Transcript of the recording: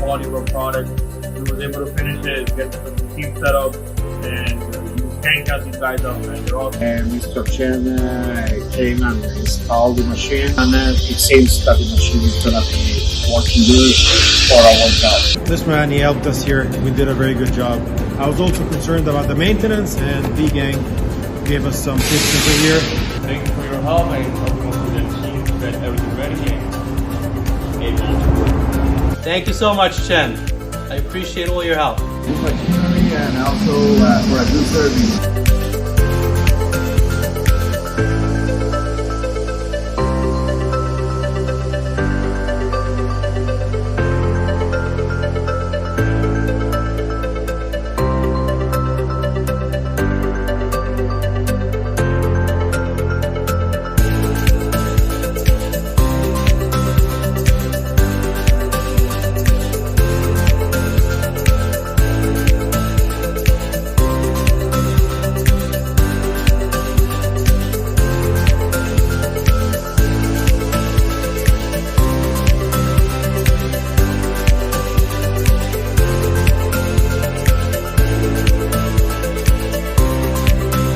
quality of our product. We was able to finish it, get the team set up, and you can't count these guys out, man. They're all. Mr. Chen came and installed the machine, and it seems that the machine is going to be working good for our job. This man, he helped us here. We did a very good job. I was also concerned about the maintenance, and B-Gang gave us some tips over here. Thank you for your help. I hope we went through the machine to get everything ready and able to work. Thank you so much, Chen. I appreciate all your help. Good machinery and also for a good service.